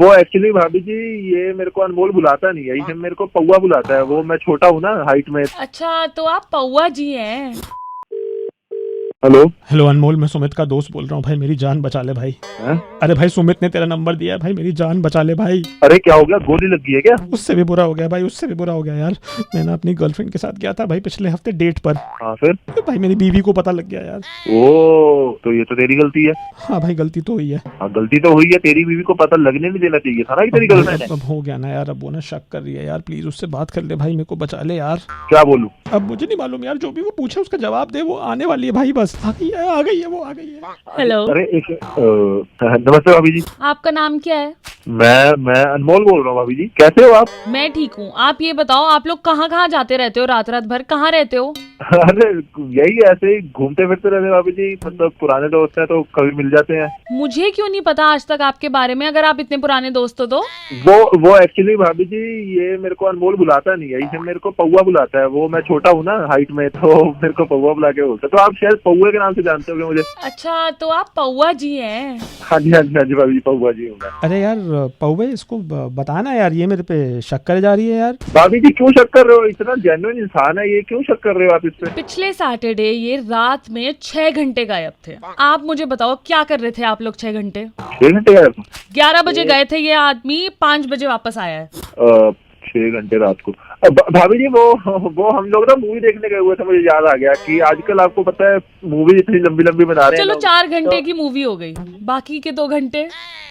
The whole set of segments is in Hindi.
वो एक्चुअली भाभी जी ये मेरे को अनमोल बुलाता नहीं है, ये मेरे को पौआ बुलाता है। वो मैं छोटा हूँ ना हाइट में। अच्छा, तो आप पौआ जी हैं। हेलो। हेलो अनमोल, मैं सुमित का दोस्त बोल रहा हूँ भाई, मेरी जान बचा ले भाई। हैं? अरे भाई सुमित ने तेरा नंबर दिया है भाई, मेरी जान बचा ले भाई। अरे क्या हो गया, गोली लग गई है क्या? उससे भी बुरा हो गया भाई, उससे भी बुरा हो गया यार। मैं ना अपनी गर्लफ्रेंड के साथ गया था भाई पिछले हफ्ते डेट पर। हाँ फिर? भाई मेरी बीवी को पता लग गया यार। ओ तो ये तो तेरी गलती है। हाँ भाई गलती तो हुई है। हाँ गलती तो हुई है, तेरी बीवी को पता लगने नहीं देना चाहिए था ना कि तेरी गर्लफ्रेंड है। अब हो गया ना यार, अब वो ना शक कर रही है यार, प्लीज उससे बात कर ले भाई, मेरे को बचा ले यार। क्या बोलूं? अब मुझे नहीं मालूम यार, जो भी वो पूछे उसका जवाब दे। वो आने वाली है भाई, बस आ गई है, आ गई है, वो आ गई है। हेलो, अरे एक नमस्ते भाभी जी। आपका नाम क्या है? मैं अनमोल बोल रहा हूँ भाभी जी, कैसे हो आप? मैं ठीक हूँ। आप ये बताओ, आप लोग कहाँ कहाँ जाते रहते हो रात रात भर? कहाँ रहते हो? अरे यही ऐसे ही घूमते फिरते रहते हैं भाभी जी, मतलब पुराने दोस्त हैं तो कभी मिल जाते हैं। मुझे क्यों नहीं पता आज तक आपके बारे में, अगर आप इतने पुराने दोस्त हो तो? वो एक्चुअली भाभी जी ये मेरे को अनमोल बुलाता नहीं है, ये मेरे को पौआ बुलाता है। वो मैं छोटा हूँ ना हाइट में, तो मेरे को पौआ बुला के बोलता है। तो आप शायद पौए के नाम से जानते होंगे मुझे। अच्छा, तो आप पौआ जी हैं। हाँ जी हाँ जी हाँ जी भाभी जी, पौआ जी हूँ मैं। अरे यार पौवे, इसको बताना यार, ये मेरे पे शक करे जा रही है यार। भाभी जी क्यों शक कर रहे हो? इतना जेन्युइन इंसान है ये, क्यों शक कर रहे हो आप इस पे? पिछले सैटरडे ये रात में 6 घंटे गायब थे। आप मुझे बताओ क्या कर रहे थे आप लोग 6 घंटे? 6 घंटे गायब? 11 बजे गए थे ये आदमी, 5 बजे वापस आया है। 6 घंटे रात को। भाभी जी वो हम लोग ना मूवी देखने गए हुए थे, मुझे याद आ गया कि आजकल आपको पता है मूवी इतनी लंबी लंबी बना रहे हैं चलो लोग। 4 घंटे की मूवी हो गई, बाकी के 2 घंटे?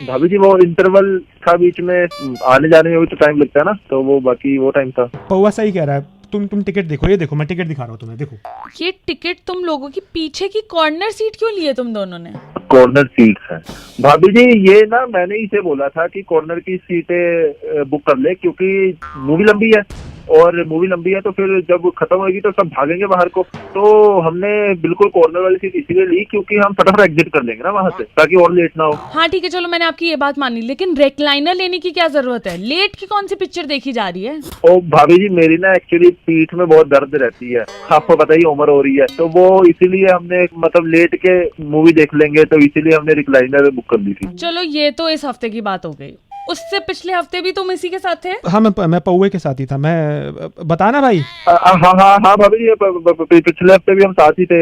भाभी जी वो इंटरवल था बीच में, आने जाने में भी तो टाइम लगता है ना, तो वो बाकी वो टाइम था। पौवा सही कह रहा है। तुम टिकट देखो, ये देखो मैं टिकट दिखा रहा हूँ तुम्हें, देखो। ये टिकट तुम लोगों की पीछे की कॉर्नर सीट क्यों लिए तुम दोनों ने? कॉर्नर सीट है भाभी जी, ये ना मैंने इसे बोला था कि कॉर्नर की सीटें बुक कर ले, क्योंकि मूवी लंबी है और मूवी लंबी है तो फिर जब खत्म होगी तो सब भागेंगे बाहर को। तो हमने बिल्कुल कॉर्नर वाली सीट इसीलिए ली क्योंकि हम फटाफट एग्जिट कर लेंगे ना वहां से, ताकि और लेट ना हो। हाँ ठीक है, चलो मैंने आपकी ये बात मानी, लेकिन रेक्लाइनर लेने की क्या जरूरत है? लेट की कौन सी पिक्चर देखी जा रही है? ओ भाभी जी मेरी ना एक्चुअली पीठ में बहुत दर्द रहती है, आपको पता ही उम्र हो रही है, तो वो इसीलिए हमने मतलब लेट के मूवी देख लेंगे, तो इसीलिए हमने रिक्लाइनर बुक कर ली थी। चलो ये तो इस हफ्ते की बात हो गई, उससे पिछले हफ्ते भी तुम इसी के साथ थे? हाँ मैं पौवे के साथ ही था। मैं बताना भाई। हाँ हाँ हाँ भाभी जी, पिछले हफ्ते भी हम साथ ही थे।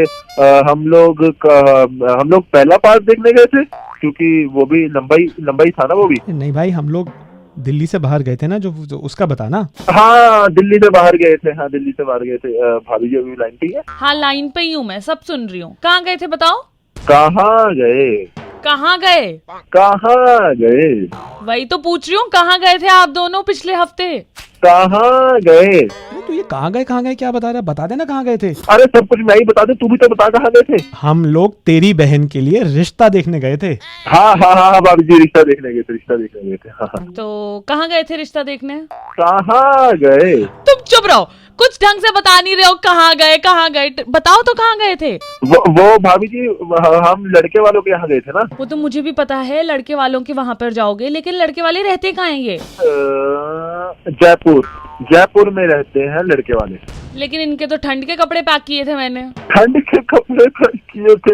हम लोग पहला पार्ट देखने गए थे, क्योंकि वो भी लंबाई था ना वो भी। नहीं भाई, हम लोग दिल्ली से बाहर गए थे ना, जो उसका बताना। हाँ दिल्ली से बाहर गए थे, हाँ दिल्ली से बाहर गए थे। भाभी जी अभी लाइन पे ही है? हाँ लाइन पे ही हूँ मैं, सब सुन रही हूँ। कहाँ गए थे बताओ? कहाँ गए? कहाँ गए? कहाँ गए? वही तो पूछ रही हूँ, कहाँ गए थे आप दोनों पिछले हफ्ते? कहाँ गए? अरे तू ये कहाँ गए क्या बता रहा है, बता देना कहाँ गए थे। अरे सब कुछ मैं ही बता दे, तू भी तो बता कहाँ गए थे। हम लोग तेरी बहन के लिए रिश्ता देखने गए थे। हाँ हाँ हाँ भाभी जी, रिश्ता देखने गए थे, रिश्ता देखने गए थे। हाँ हाँ। तो कहाँ गए थे रिश्ता देखने? कहाँ गए? तुम चुप रहो, कुछ ढंग से बता नहीं रहे हो। कहाँ गए बताओ तो, कहाँ गए थे? वो भाभी जी हम लड़के वालों के यहाँ गए थे ना। वो तो मुझे भी पता है, लड़के वालों के वहाँ पर जाओगे, लेकिन लड़के वाले रहते कहाँ हैं ये? जयपुर में रहते हैं लड़के वाले। लेकिन इनके तो ठंड के कपड़े पैक किए थे मैंने। ठंड के कपड़े पैक किए थे?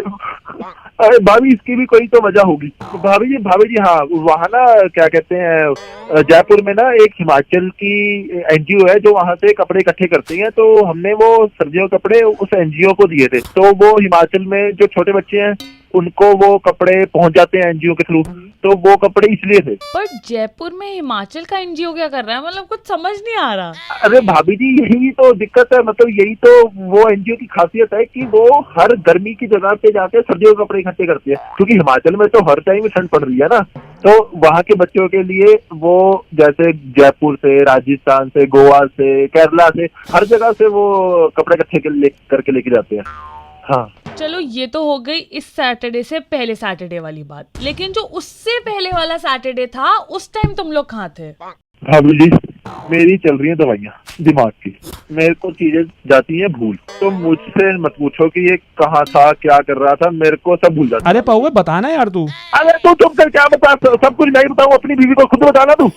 अरे भाभी इसकी भी कोई तो वजह होगी। भाभी जी हाँ, वहाँ ना क्या कहते हैं, जयपुर में ना एक हिमाचल की एनजीओ है जो वहाँ से कपड़े इकट्ठे करती है, तो हमने वो सर्दियों के कपड़े उस एनजीओ को दिए थे। तो वो हिमाचल में जो छोटे बच्चे हैं उनको वो कपड़े पहुंच जाते हैं एनजीओ के थ्रू, तो वो कपड़े इसलिए थे। पर जयपुर में हिमाचल का एनजीओ क्या कर रहा है? मतलब कुछ समझ नहीं आ रहा। अरे भाभी जी यही तो दिक्कत है, मतलब यही तो वो एनजीओ की खासियत है कि वो हर गर्मी की जगह पे जाके सर्दियों के कपड़े इकट्ठे करती है, क्योंकि हिमाचल में तो हर टाइम ठंड पड़ रही है ना। तो वहाँ के बच्चों के लिए वो जैसे जयपुर से, राजस्थान से, गोवा से, केरला से, हर जगह से वो कपड़े इकट्ठे करके लेके जाते हैं। हाँ चलो ये तो हो गई इस सैटरडे से पहले सैटरडे वाली बात, लेकिन जो उससे पहले वाला सैटरडे था उस टाइम तुम लोग कहाँ थे? भाभी जी मेरी चल रही है दवाइयाँ दिमाग की, मेरे को चीजें जाती हैं भूल, तो मुझसे मत पूछो कि ये कहाँ था, क्या कर रहा था, मेरे को सब भूल जाता। अरे पौवे बताना यार तू। अरे तू तुम कर क्या बता, सब कुछ नहीं बताऊँ, अपनी बीवी को खुद बताना तू।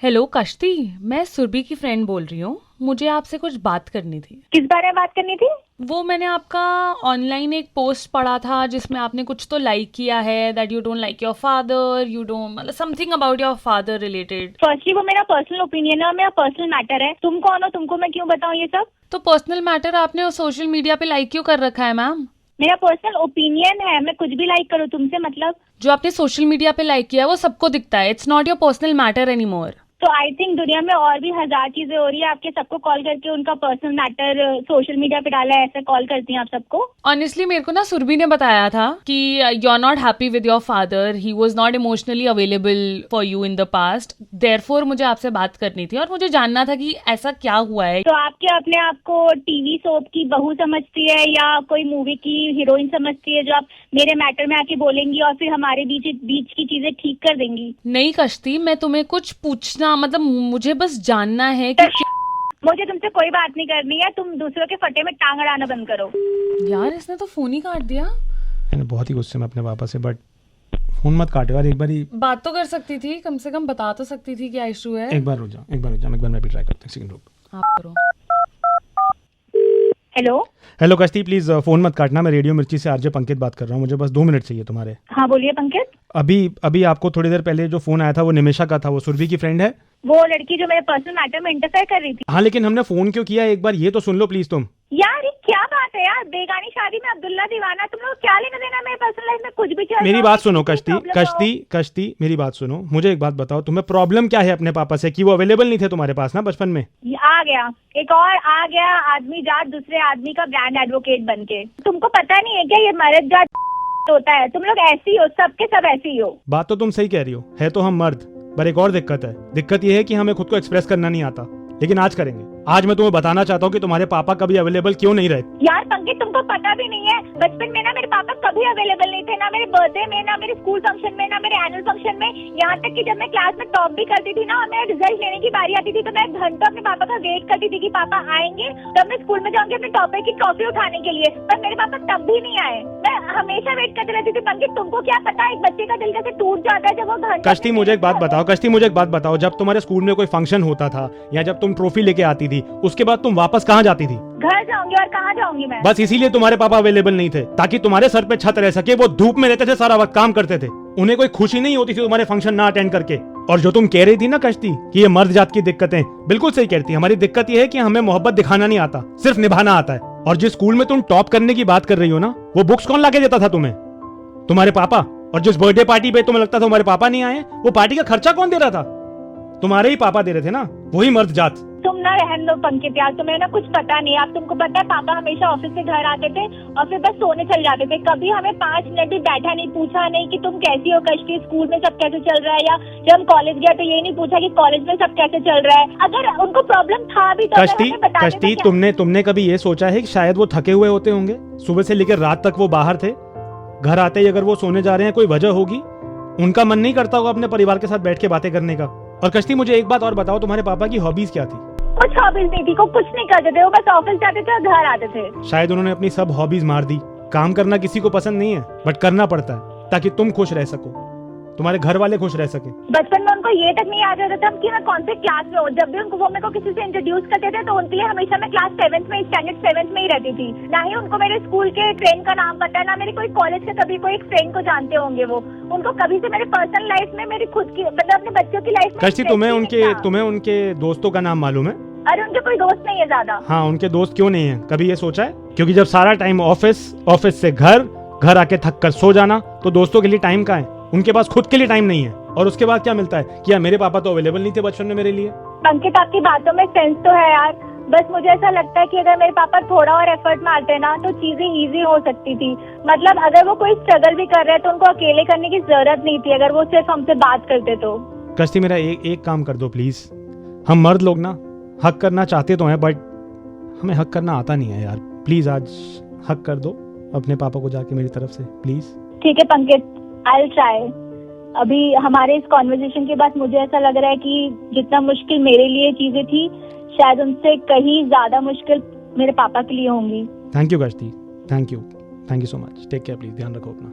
हेलो कश्ती, मैं सुरभि की फ्रेंड बोल रही हूँ, मुझे आपसे कुछ बात करनी थी। किस बारे में बात करनी थी? वो मैंने आपका ऑनलाइन एक पोस्ट पढ़ा था जिसमें आपने कुछ तो लाइक किया है that you don't like your father, you don't, मतलब something about your father related. Firstly वो मेरा पर्सनल ओपिनियन है और मेरा पर्सनल मैटर है। तुम कौन हो, तुमको मैं क्यों बताऊं ये सब? तो पर्सनल मैटर आपने सोशल मीडिया पे लाइक क्यों कर रखा है मैम? मेरा पर्सनल ओपिनियन है, मैं कुछ भी लाइक करूँ तुमसे मतलब? जो आपने सोशल मीडिया पे लाइक किया है वो सबको दिखता है, it's not your personal matter any more. तो आई थिंक दुनिया में और भी 1000 चीजें हो रही है। आपके सबको कॉल करके उनका पर्सनल मैटर सोशल मीडिया पे डाला है, ऐसे कॉल करती हैं आप सबको? ऑनेस्टली मेरे को ना सुरभि ने बताया था कि you are not happy with your father, he was not emotionally available for you in the past, therefore मुझे आपसे बात करनी थी और मुझे जानना था कि ऐसा क्या हुआ है। तो आप क्या अपने आप को टीवी सोप की बहू समझती है या कोई मूवी की हीरोइन समझती है जो आप मेरे मैटर में आके बोलेंगी और फिर हमारे बीच की चीजें ठीक कर देंगी? नहीं कश्ती, मैं तुम्हें कुछ पूछना, मतलब मुझे बस जानना है कि मुझे तुमसे कोई बात नहीं करनी है। तुम दूसरों के फटे में टांग अड़ाना बंद करो। यार इसने तो फोन ही काट दिया। मैंने बहुत ही गुस्से में अपने पापा से, बट फोन मत काटो यार, एक बार ही बात तो कर सकती थी, कम से कम बता तो सकती थी क्या इशू है। एक बार रुक जाओ, एक बार मैं भी ट्राई करता हूँ, सेकंड रुक। आप करो। हेलो हेलो कश्ती, प्लीज फोन मत काटना, मैं रेडियो मिर्ची से आरजे पंकित बात कर रहा हूँ, मुझे बस 2 मिनट चाहिए तुम्हारे। हाँ बोलिए पंकज। अभी आपको थोड़ी देर पहले जो फोन आया था वो निमिषा का था, वो सुरभि की फ्रेंड है? वो लड़की जो मेरे पर्सनल मैटर में इंटरफेयर कर रही थी। हाँ, लेकिन हमने फोन क्यों किया एक बार ये तो सुन लो प्लीज तुम। यार ये क्या बात है यार, बेगानी शादी में अब्दुल्ला दीवाना, तुम लोग क्या लेना देना मेरे पर्सनल लाइफ में? कुछ भी चल मेरी रहा बात है, सुनो कुछ भी problem हो। कश्ती मेरी बात सुनो, मुझे एक बात बताओ, तुम्हें प्रॉब्लम क्या है अपने पापा से कि वो अवेलेबल नहीं थे तुम्हारे पास ना बचपन में? ये आ गया एक और आ गया आदमी जात दूसरे आदमी का ब्रांड एडवोकेट बनके। तुमको पता नहीं है क्या ये मर्द जात होता है? तुम लोग ऐसी हो, सबके सब ऐसी हो। बात तो तुम सही कह रही हो, है तो हम मर्द, पर एक और दिक्कत है। दिक्कत ये है कि हमें खुद को एक्सप्रेस करना नहीं आता, लेकिन आज करेंगे। आज मैं तुम्हें बताना चाहता हूँ कि तुम्हारे पापा कभी अवेलेबल क्यों नहीं रहे। यार पंकज तुमको पता भी नहीं है, बचपन में ना मेरे पापा कभी अवेलेबल नहीं थे, ना मेरे बर्थडे में, ना मेरे स्कूल फंक्शन में, ना मेरे एनुअल फंक्शन में। यहाँ तक कि जब मैं क्लास में टॉप भी करती थी ना और मेरा रिजल्ट लेने की बारी आती थी तो मैं घंटों अपने पापा का वेट करती थी कि पापा आएंगे तब मैं स्कूल में जाऊंगी अपने टॉपर की ट्रॉफी उठाने के लिए, पर मेरे पापा तब भी नहीं आए। मैं हमेशा वेट करती रहती थी। पंकज तुमको क्या पता एक बच्चे का दिल कैसे टूट जाता है जब वो घंटा। कश्ती मुझे एक बात बताओ, जब तुम्हारे स्कूल में कोई फंक्शन होता था या जब तुम ट्रॉफी लेके आती थी, उसके बाद तुम वापस कहाँ जाती थी? घर जाऊंगी, और कहाँ जाऊंगी मैं? बस इसीलिए तुम्हारे पापा अवेलेबल नहीं थे, ताकि तुम्हारे सर पे छत रह सके। वो धूप में रहते थे, सारा वक्त काम करते थे, उन्हें कोई खुशी नहीं होती थी तुम्हारे फंक्शन ना अटेंड करके। और जो तुम कह रही थी ना कश्ती कि ये मर्द जात की दिक्कतें, बिल्कुल सही कहती। हमारी दिक्कत ये है कि हमें मोहब्बत दिखाना नहीं आता, सिर्फ निभाना आता है। और जिस स्कूल में तुम टॉप करने की बात कर रही हो ना, वो बुक्स कौन लाके देता था तुम्हें? तुम्हारे पापा। और जिस बर्थडे पार्टी पे तुम्हें लगता था तुम्हारे पापा नहीं आए, वो पार्टी का खर्चा कौन दे रहा था? तुम्हारे ही पापा दे रहे थे ना, वही मर्द जात। तुम ना रहने दो पंकज यार, तुम्हें ना कुछ पता नहीं। आप तुमको पता है पापा हमेशा ऑफिस से घर आते थे और फिर बस सोने चल जाते थे। कभी हमें 5 मिनट भी बैठा नहीं, पूछा नहीं कि तुम कैसी हो कश्ती, स्कूल में सब कैसे चल रहा है, या जब हम कॉलेज गए तो ये नहीं पूछा कि कॉलेज में सब कैसे चल रहा है। अगर उनको प्रॉब्लम था भी तो कश्ती तुमने कभी ये सोचा है कि शायद वो थके हुए होते होंगे, सुबह से लेकर रात तक वो बाहर थे, घर आते ही अगर वो सोने जा रहे हैं कोई वजह होगी, उनका मन नहीं करता होगा अपने परिवार के साथ बैठ के बातें करने का। और कश्ती मुझे एक बात और बताओ, तुम्हारे पापा की हॉबीज क्या थी? कुछ हॉबीज नहीं थी, को कुछ नहीं करते थे, वो बस ऑफिस जाते थे और घर आते थे। शायद उन्होंने अपनी सब हॉबीज मार दी। काम करना किसी को पसंद नहीं है, बट करना पड़ता है ताकि तुम खुश रह सको, तुम्हारे घर वाले खुश रह सके। बचपन में उनको ये तक नहीं याद रहता था कि मैं कौन से क्लास में हूँ। जब भी उनको वो मेरे को किसी से इंट्रोड्यूस करते थे तो उनके लिए हमेशा मैं क्लास 7th में, स्टैंडर्ड 7th में ही रहती थी। ना ही उनको मेरे स्कूल के फ्रेंड का नाम पता है, ना मेरे कोई कॉलेज के कभी कोई एक फ्रेंड को जानते होंगे वो। उनको कभी से मेरे पर्सनल लाइफ में, मेरी खुद की, मतलब अपने बच्चों की लाइफ में। कश्ती तुम्हें उनके दोस्तों का नाम मालूम है? अरे उनके कोई दोस्त नहीं है ज्यादा। हाँ, उनके दोस्त क्यों नहीं है, कभी ये सोचा है? क्योंकि जब सारा टाइम ऑफिस से घर आके थक कर सो जाना, तो दोस्तों के लिए टाइम कहाँ है? उनके पास खुद के लिए टाइम नहीं है। और उसके बाद क्या मिलता है कि यार मेरे पापा तो अवेलेबल नहीं थे बचपन में मेरे लिए। पंकित आपकी बातों में सेंस तो है यार, बस मुझे ऐसा लगता है कि अगर मेरे पापा थोड़ा और एफर्ट मारते ना तो चीजें इजी हो सकती थी। मतलब अगर वो कोई स्ट्रगल भी कर रहे हैं तो उनको अकेले करने की जरूरत नहीं थी, अगर वो सिर्फ हमसे बात करते तो। कश्ती मेरा एक काम कर दो प्लीज। हम मर्द लोग ना हक करना चाहते तो हैं, बट हमें हक करना आता नहीं है यार। प्लीज आज हक कर दो अपने पापा को जाके मेरी तरफ से, प्लीज। ठीक है पंकित, आई विल ट्राई। अभी हमारे इस कॉन्वर्सेशन के बाद मुझे ऐसा लग रहा है कि जितना मुश्किल मेरे लिए चीजें थी, शायद उनसे कहीं ज्यादा मुश्किल मेरे पापा के लिए होंगी। Thank you Kashti, thank you so much. Take care please, ध्यान रखो अपना।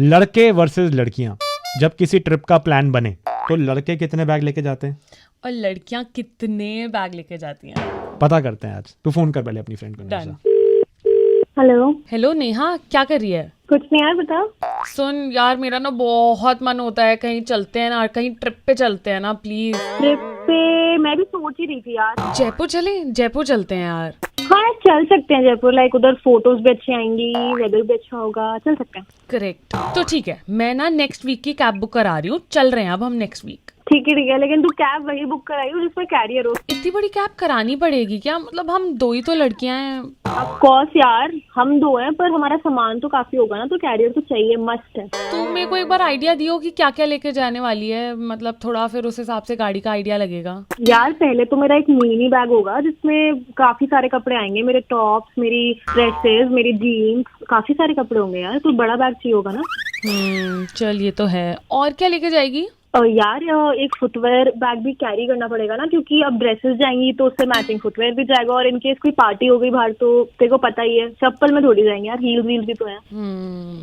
लड़के वर्सेस लड़कियां, जब किसी ट्रिप का प्लान बने तो लड़के कितने बैग लेके जाते हैं और लड़कियां कितने बैग लेके जाती हैं? पता करते हैं आज। तू फोन कर पहले अपनी फ्रेंड को। Done. Nimisha. Hello. Hello Neha, क्या कर रही है? कुछ नहीं यार, बता। सुन यार, मेरा ना बहुत मन होता है, कहीं चलते हैं ना, कहीं ट्रिप पे चलते हैं ना प्लीज। ट्रिप पे मैं भी सोच ही रही थी यार। जयपुर चले? जयपुर चलते हैं यार। हाँ यार, चल सकते हैं जयपुर। लाइक उधर फोटोज भी अच्छी आएंगी, वेदर भी अच्छा होगा, चल सकते हैं। करेक्ट। तो ठीक है, मैं ना नेक्स्ट वीक की कैब बुक करा रही हूँ, चल रहे हैं अब हम नेक्स्ट वीक। ठीक है, लेकिन तू कैब वही बुक कराई हो जिसमें कैरियर हो। इतनी बड़ी कैब करानी पड़ेगी क्या? मतलब हम 2 ही तो लड़कियां हैं। ऑफ कोर्स यार, हम 2 हैं, पर हमारा सामान तो काफी होगा ना, तो कैरियर तो चाहिए, मस्ट है। तो मेरे को एक बार आइडिया दियो कि क्या क्या लेके जाने वाली है, मतलब थोड़ा फिर उस हिसाब से गाड़ी का आइडिया लगेगा। यार पहले तो मेरा एक मिनी बैग होगा जिसमें काफी सारे कपड़े आएंगे, मेरे टॉप्स, मेरी ड्रेसेस, मेरी जीन्स, काफी सारे कपड़े होंगे यार। तो बड़ा बैग चाहिए होगा ना। चल ये तो है। और क्या लेके जाएगी? यार एक फुटवेयर बैग भी कैरी करना पड़ेगा ना, क्योंकि अब ड्रेसेस जाएंगी तो उससे मैचिंग फुटवेयर भी जाएगा, और इनकेस कोई पार्टी हो गई बाहर तो तेरे को पता ही है, चप्पल में थोड़ी जाएंगे यार, हील्स वील्स भी तो है।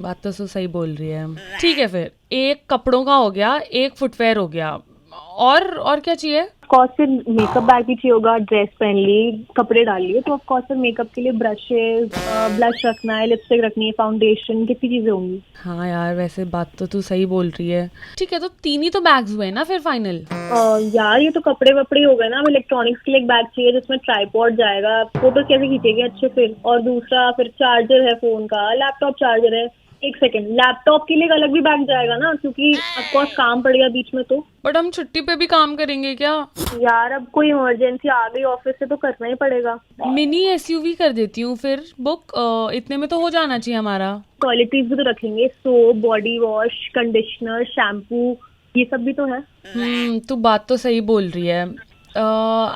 बात तो सही बोल रही है। ठीक है, फिर एक कपड़ों का हो गया, एक फुटवेयर हो गया, और क्या चाहिए? ऑफकोर्स फिर मेकअप बैग भी चाहिए होगा। ड्रेस पहन ली, कपड़े डाल लिए, तो ऑफकोर्स फिर मेकअप के लिए ब्रशेस, ब्लश रखना है, लिपस्टिक रखनी है, फाउंडेशन, कितनी चीजें होंगी। हाँ यार, वैसे बात तो तू सही बोल रही है। ठीक है, तो 3 ही तो बैग्स हुए ना फिर फाइनल। यार ये तो कपड़े वपड़े हो गए ना। अब इलेक्ट्रॉनिक्स के लिए एक बैग चाहिए जिसमें ट्राइपॉड जाएगा, फोटो कैसे खींचेंगे अच्छे फिर। और दूसरा फिर चार्जर है फोन का, लैपटॉप चार्जर है। एक सेकंड, लैपटॉप के लिए एक अलग भी बैग जाएगा ना, क्योंकि ऑफकोर्स काम पड़ेगा बीच में। तो बट हम छुट्टी पे भी काम करेंगे क्या? यार अब कोई इमरजेंसी आ गई ऑफिस से तो करना ही पड़ेगा। मिनी एसयूवी कर देती हूँ फिर बुक, इतने में तो हो जाना चाहिए हमारा। टॉयलेटरीज भी तो रखेंगे, soap, body wash, conditioner, shampoo, ये सब भी तो है। तू बात तो सही बोल रही है।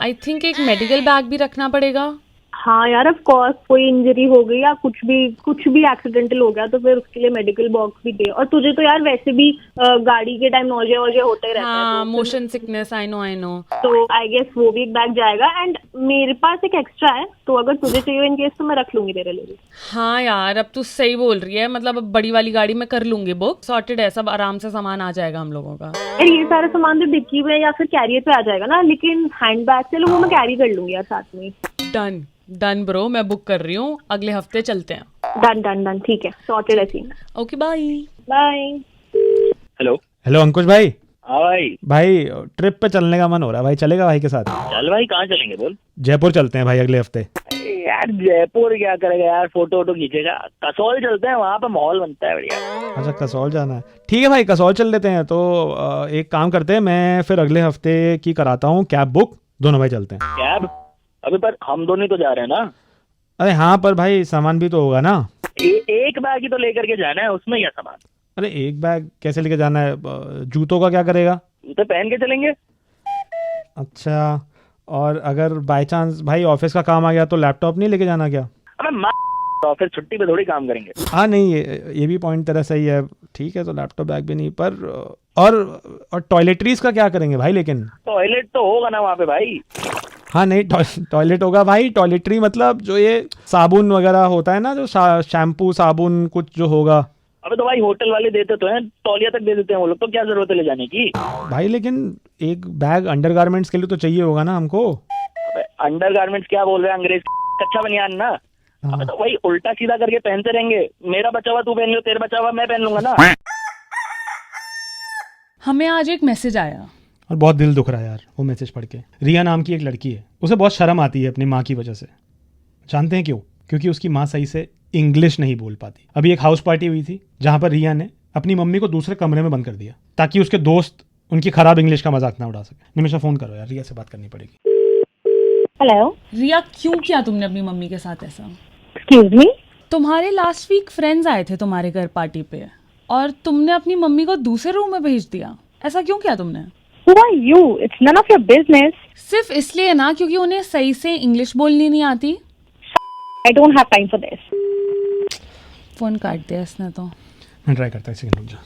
आई थिंक एक मेडिकल बैग भी रखना पड़ेगा। हाँ यार, ऑफ कोर्स कोई इंजरी हो गई या कुछ भी एक्सीडेंटल हो गया तो फिर उसके लिए मेडिकल बॉक्स भी दे। और तुझे तो यार वैसे भी गाड़ी के टाइम नौजिया होते रहता है। हाँ, तो मोशन सिकनेस, आई नो। तो आई गेस वो भी एक बैग जाएगा। एंड मेरे पास एक एक्स्ट्रा है, तो अगर तुझे चाहिए इन केस तो मैं रख लूंगी तेरे लिए। हाँ यार, अब तू सही बोल रही है। मतलब अब बड़ी वाली गाड़ी में कर लूंगी बुक, सॉर्टेड है सब, आराम से सामान आ जाएगा हम लोगों का। यार ये सारा सामान तो डिक्की में या फिर कैरियर पे आ जाएगा ना, लेकिन हैंड बैग चलो वो मैं कैरी कर लूंगी यार साथ में। डन ब्रो, मैं बुक कर रही हूँ, अगले हफ्ते चलते हैं। डन, ठीक है, सॉर्टेड है scene. Okay, bye. Hello Ankush भाई। हाँ भाई ट्रिप पे चलने का मन हो रहा है भाई, चलेगा भाई के साथ? चल भाई, कहाँ चलेंगे बोल। जयपुर चलते हैं भाई अगले हफ्ते। यार जयपुर क्या करेगा यार, फोटो वोटो खींचेगा। कसौल चलते हैं, वहाँ पे माहौल बनता है बढ़िया। अच्छा, कसौल जाना है। ठीक है भाई, कसौल चल लेते हैं। तो एक काम करते हैं, मैं फिर अगले हफ्ते की कराता हूँ कैब बुक, दोनों भाई चलते हैं। कैब? अभी पर हम दोनों तो जा रहे हैं ना। अरे हाँ, पर भाई सामान भी तो होगा ना। एक बैग ही तो लेकर के जाना है, उसमें क्या सामान। अरे एक बैग कैसे लेके जाना है? जूतों का क्या करेगा? जूते पहन के चलेंगे। अच्छा, और अगर बाय चांस भाई ऑफिस का काम आ गया तो लैपटॉप नहीं लेके जाना क्या? अबे ऑफिस छुट्टी पे थोड़ी काम करेंगे। हाँ नहीं, ये भी पॉइंट तेरा सही है। ठीक है, तो लैपटॉप बैग भी नहीं, पर और टॉयलेटरीज का क्या करेंगे भाई? लेकिन टॉयलेट तो होगा ना वहाँ पे भाई। हाँ नहीं, टॉयलेट होगा भाई। टॉयलेटरी मतलब जो ये साबुन वगैरह होता है ना, जो शैम्पू साबुन कुछ जो होगा। अबे तो भाई होटल वाले देते तो हैं, तौलिया तक दे देते हैं वो लोग, तो क्या जरूरत है ले जाने की भाई? लेकिन एक बैग अंडरगारमेंट्स के लिए तो चाहिए होगा ना हमको। अंडरगारमेंट्स क्या बोल रहे हैं, अंग्रेज कच्चा बनियान ना। अबे तो भाई उल्टा सीधा करके पहनते रहेंगे। मेरा बचा हुआ तू पहन लो, तेरा बचा हुआ मैं पहन लूंगा ना। हमें आज एक मैसेज आया और बहुत दिल दुख रहा है यार वो मैसेज पढ़ के। रिया नाम की एक लड़की है, उसे बहुत शर्म आती है अपनी माँ की वजह से। जानते हैं क्यों? क्योंकि उसकी माँ सही से इंग्लिश नहीं बोल पाती। अभी एक हाउस पार्टी हुई थी जहाँ पर रिया ने अपनी मम्मी को दूसरे कमरे में बंद कर दिया ताकि उसके दोस्त उनकी खराब इंग्लिश का मजाक ना उड़ा सके। निमिषा फोन करो यार, रिया से बात करनी पड़ेगी। हेलो रिया, क्यों किया तुमने अपनी मम्मी के साथ ऐसा? Excuse me. तुम्हारे लास्ट वीक फ्रेंड्स आए थे तुम्हारे घर पार्टी पे, और तुमने अपनी मम्मी को दूसरे रूम में भेज दिया। ऐसा क्यों किया तुमने? Who are you? It's none of your business. सिर्फ इसलिए ना क्योंकि उन्हें सही से इंग्लिश बोलनी नहीं आती? I don't have time for this. Phone काट दिया इसने तो। मैं ट्राई करता हूँ, सेकंड रुक जा।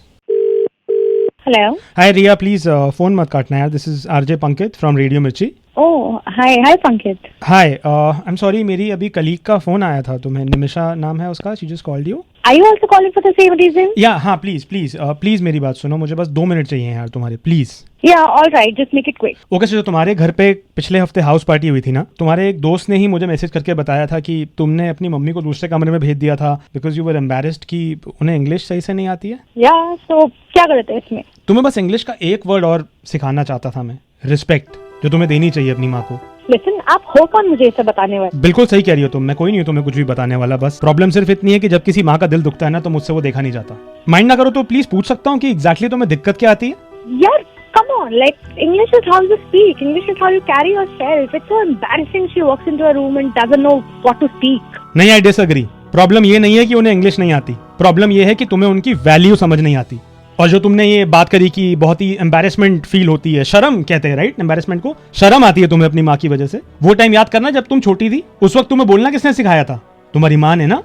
Hello. Hi Riya, please phone मत काटना यार। This is RJ Pankit from radio Mirchi. Oh, hi Pankit. Hi, I am sorry, मेरी अभी कलीग का फोन आया था तुम्हें। निमिषा नाम है उसका, she just called you. Are you also calling for the same reason? या हाँ प्लीज प्लीज प्लीज मेरी बात सुनो, मुझे बस 2 मिनट चाहिए यार तुम्हारे, please. Yeah, all right. Just make it quick. Okay sir, तुम्हारे घर पे पिछले हफ्ते हाउस पार्टी हुई थी ना, तुम्हारे एक दोस्त ने ही मुझे मैसेज करके बताया था कि तुमने अपनी मम्मी को दूसरे कमरे में भेज दिया था बिकॉज यू वर एम्बेरेस्ड कि उन्हें इंग्लिश सही से नहीं आती है। Yeah, so क्या गलत है इसमें? तुम्हें बस इंग्लिश का एक वर्ड और सिखाना चाहता था मैं, रिस्पेक्ट, जो तुम्हें देनी चाहिए अपनी माँ को। Listen, आप हो कौन मुझे इसे बताने वाले? बिल्कुल सही कह रही हो तुम, मैं कोई नहीं हूँ तुम्हें कुछ भी बताने वाला, बस प्रॉब्लम सिर्फ इतनी है कि जब किसी माँ का दिल दुखता है ना तो मुझसे वो देखा नहीं जाता। माइंड ना करो तो प्लीज पूछ सकता हूँ कि एग्जैक्टली तुम्हें दिक्कत क्या आती है? यार, come on. Like, English is how you speak. English is how you carry yourself. It's so embarrassing she walks into a room and doesn't know what to speak. नहीं, आई डिसएग्री। प्रॉब्लम ये नहीं है कि उन्हें इंग्लिश नहीं आती, प्रॉब्लम ये है कि तुम्हें उनकी वैल्यू समझ नहीं आती। और जो तुमने ये बात करी कि बहुत ही एम्बैरेसमेंट फील होती है, शर्म कहते हैं राइट, एम्बैरेसमेंट को शर्म आती है तुम्हें अपनी माँ की वजह से, वो टाइम याद करना जब तुम छोटी थी, उस वक्त तुम्हें बोलना किसने सिखाया था? तुम्हारी माँ ने ना।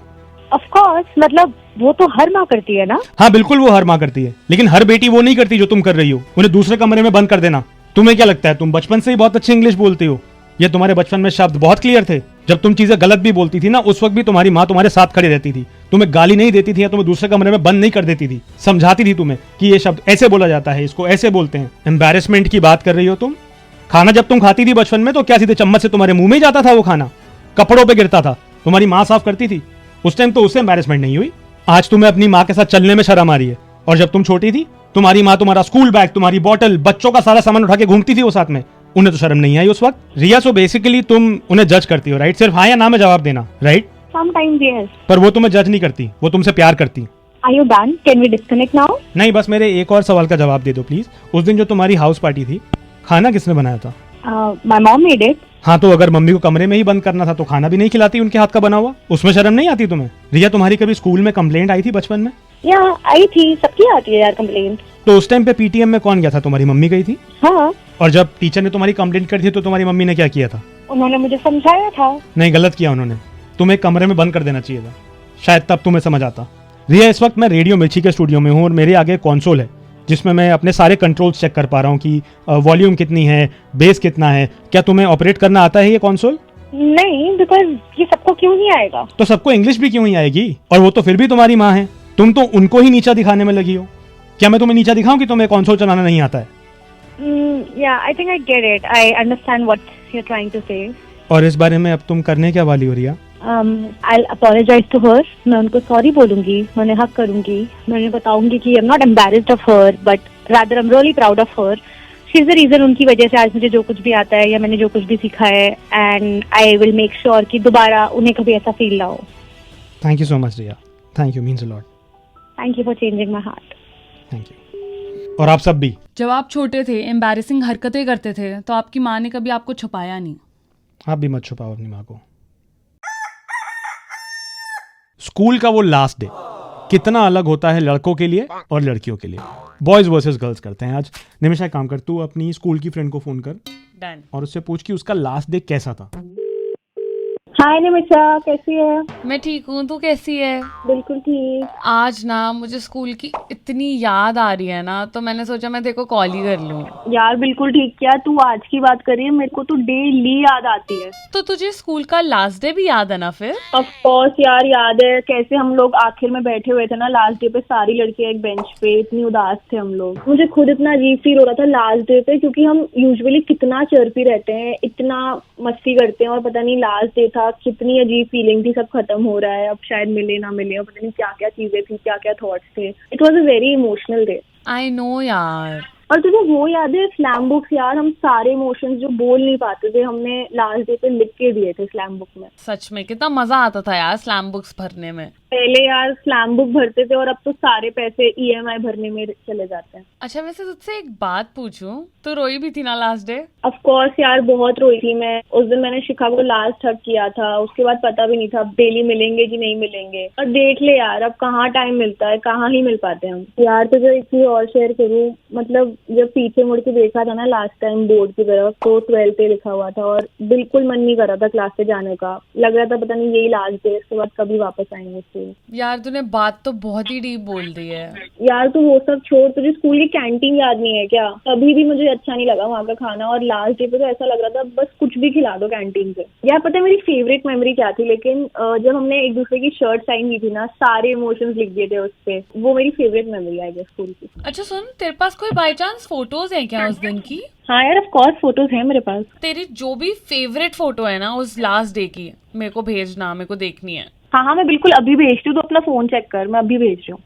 Of course, मतलब वो तो हर माँ करती है ना। हाँ बिल्कुल, वो हर माँ करती है, लेकिन हर बेटी वो नहीं करती जो तुम कर रही हो, उन्हें दूसरे कमरे में बंद कर देना। तुम्हें क्या लगता है तुम बचपन से ही बहुत अच्छी इंग्लिश बोलती हो? ये तुम्हारे बचपन में शब्द बहुत क्लियर थे, जब तुम चीजें गलत भी बोलती थी ना उस वक्त भी तुम्हारी माँ तुम्हारे साथ खड़ी रहती थी, तुम्हें गाली नहीं देती थी या तुम्हें दूसरे कमरे में बंद नहीं कर देती थी, समझाती थी तुम्हें कि ये शब्द ऐसे बोला जाता है, इसको ऐसे बोलते हैं। एम्बैरेसमेंट की बात कर रही हो तुम? खाना जब तुम खाती थी बचपन में तो क्या सीधे चम्मच से तुम्हारे मुंह में ही जाता था वो खाना? कपड़ों पे गिरता था, तुम्हारी माँ साफ करती थी, उस टाइम तो उससे एम्बैरेसमेंट नहीं हुई। आज तुम्हें अपनी माँ के साथ चलने में शर्म आ रही है, और जब तुम छोटी थी तुम्हारी माँ तुम्हारा स्कूल बैग, तुम्हारी बॉटल, बच्चों का सारा सामान उठा के घूमती थी वो साथ में, उन्हें तो शर्म नहीं आई उस वक्त। रिया, सो बेसिकली तुम उन्हें जज करती हो राइट? सिर्फ हाँ या ना में जवाब देना राइट? Sometimes yes. पर वो तुम्हें जज नहीं करती, वो तुमसे प्यार करती। Are you done? Can we disconnect now? नहीं, बस मेरे एक और सवाल का जवाब दे दो प्लीज। उस दिन जो तुम्हारी हाउस पार्टी थी, खाना किसने बनाया था? My mom made it. हाँ, तो अगर मम्मी को कमरे में ही बंद करना था तो खाना भी नहीं खिलाती उनके हाथ का बना हुआ, उसमें शर्म नहीं आती तुम्हें? रिया, तुम्हारी कभी स्कूल में कंप्लेंट आई थी बचपन में? Yeah, आई थी, सबकी आती है यार कंप्लेंट। तो उस टाइम पे पीटीएम में कौन गया था? तुम्हारी मम्मी गई थी। हाँ, और जब टीचर ने तुम्हारी कंप्लेंट कर दी तो तुम्हारी मम्मी ने क्या किया था? उन्होंने मुझे समझाया था। नहीं, गलत किया उन्होंने, तुम्हें कमरे में बंद कर देना चाहिए था, शायद तब तुम्हें समझ आता। रिया, इस वक्त मैं रेडियो मिर्ची के स्टूडियो में हूँ और मेरे आगे कंसोल है जिसमें मैं अपने सारे कंट्रोल्स चेक कर पा रहा हूँ कि वॉल्यूम कितनी है, बेस कितना है। क्या तुम्हें ऑपरेट करना आता है ये कंसोल? नहीं, बिकॉज ये सबको क्यों नहीं आएगा? तो सबको इंग्लिश भी क्यों ही आएगी? और वो तो फिर भी तुम्हारी माँ है, तुम तो उनको ही नीचा दिखाने में लगी हो। क्या मैं तुम्हें नीचा दिखाऊं कि तुम्हें कंसोल चलाना नहीं आता है? Yeah, I think I get it. I understand what you're trying to say. और इस बारे में अब तुम करने क्या वाली हो रिया? I'll apologize to her. मैं उनको सॉरी बोलूंगी, मैं उन्हें हक करूंगी, मैं उन्हें बताऊंगी कि I'm not embarrassed of her, but rather I'm really proud of her. She's the reason, उनकी वजह से आज मुझे जो कुछ भी आता है या मैंने जो कुछ भी सीखा है, and I will make sure कि दोबारा उन्हें कभी ऐसा फील ना हो। Thank you so much Riya, thank you, means a lot. Thank you for changing my heart. Thank you. और आप सब भी। जब आप छोटे थे, एम्बैरेसिंग हरकतें करते थे, तो आपकी माँ ने कभी आपको छुपाया नहीं? आप भी मत छुपाओ अपनी माँ को। स्कूल का वो लास्ट डे कितना अलग होता है लड़कों के लिए और लड़कियों के लिए। बॉयज वर्सेस गर्ल्स करते हैं आज। निमिषा, काम कर, तू अपनी स्कूल की फ्रेंड को फोन कर डन। और उससे पूछ कि उसका लास्ट डे कैसा था। हाय निमिषा, कैसी है? मैं ठीक हूँ, तू कैसी है? बिल्कुल ठीक। आज ना मुझे स्कूल की इतनी याद आ रही है ना, तो मैंने सोचा मैं तेरे को कॉल ही कर लूँ। यार बिल्कुल ठीक। क्या तू आज की बात कर रही है? मेरे को तो डेली याद आती है। तो तुझे स्कूल का लास्ट डे भी याद है ना फिर? ऑफ कोर्स यार याद है। कैसे हम लोग आखिर में बैठे हुए थे ना लास्ट डे पे, सारी लड़कियां एक बेंच पे, इतनी उदास थे हम लोग। मुझे खुद इतना अजीब फील हो रहा था लास्ट डे पे, क्योंकि हम यूजुअली कितना चर्पी रहते हैं, इतना मस्ती करते हैं, और पता नहीं लास्ट डे था, कितनी अजीब फीलिंग थी, सब खत्म हो रहा है, अब शायद मिले ना मिले, और पता नहीं क्या क्या चीजें थी, क्या क्या थॉट्स थे। It was a very emotional day. I know यार। और तुझे वो याद है स्लैम बुक्स? यार हम सारे इमोशंस जो बोल नहीं पाते थे, हमने लास्ट डे पे लिख के दिए थे स्लैम बुक में। सच में कितना मजा आता था यार स्लैम बुक्स भरने में। पहले यार स्लैम बुक भरते थे और अब तो सारे पैसे ईएमआई भरने में चले जाते हैं। अच्छा, वैसे तुझसे एक बात पूछूं, तो रोई भी थी ना लास्ट डे? ऑफ कोर्स यार, बहुत रोई थी मैं। उस दिन मैंने शिखा को लास्ट हक किया था, उसके बाद पता भी नहीं था अब डेली मिलेंगे कि नहीं मिलेंगे। और देख ले यार, अब कहाँ टाइम मिलता है, कहाँ ही मिल पाते हम। यार तुझे एक चीज और शेयर करूँ, मतलब जब पीछे मुड़ के देखा था ना लास्ट टाइम बोर्ड की तरफ, तो 12th पे लिखा हुआ था और बिल्कुल मन नहीं कर रहा था क्लास से जाने का। लग रहा था पता नहीं यही लास्ट डे, इसके बाद कभी वापस आएंगे स्कूल। यार तूने बात तो बहुत ही डीप बोल दी है। यार तू वो सब छोड़, तुझे स्कूल की कैंटीन याद नहीं है क्या? अभी भी मुझे अच्छा नहीं लगा वहाँ का खाना, और लास्ट डे पे तो ऐसा लग रहा था बस कुछ भी खिला दो कैंटीन से। यार पता है मेरी फेवरेट मेमोरी क्या थी? लेकिन जब हमने एक दूसरे की शर्ट साइन की थी ना, सारे इमोशंस लिख दिए थे उस पे, वो मेरी फेवरेट मेमोरी आई है स्कूल की। अच्छा सुन, तेरे पास कोई बाय चांस फोटोज है क्या उस दिन की? हाँ यार, ऑफ कोर्स फोटोज हैं मेरे पास। तेरी जो भी फेवरेट फोटो है ना उस लास्ट डे की, मेरे को भेजना, मेरे को देखनी है। हाँ, मैं बिल्कुल अभी भेजती हूँ, तो अपना फोन चेक कर, मैं अभी भेज रही हूँ।